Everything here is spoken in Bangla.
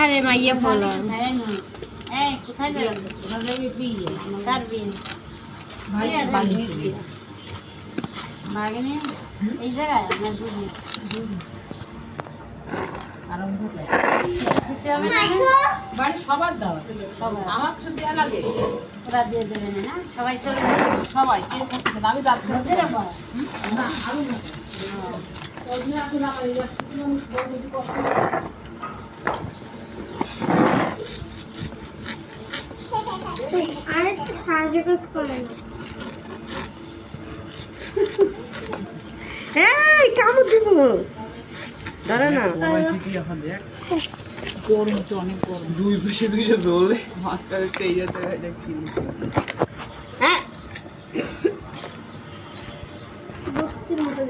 আরে মাইয়া ফলো এই কোথায় যাবেন? কার বিয়ে? ভাগ্নির বিয়ে। ভাগ্নি এই জায়গায় না দুধে? দিতে হবে না? বাড়ি সবার দাও সবাই। আমার কিছু দেওয়া লাগে ওরা দিয়ে দেবে না? সবাই চলে যাবে। সবাই কে থাকছে না আমি যাচ্ছি বুঝতে পারবো? না আমি না আরেকটা সাহায্য করে না এই কামড় দিব দাঁড়া না গরম তো অনেক গরম দুই পাশে দুইটা দোলে মাছটা সেই যাচ্ছে এটা কি হ্যাঁ বস্তির মতো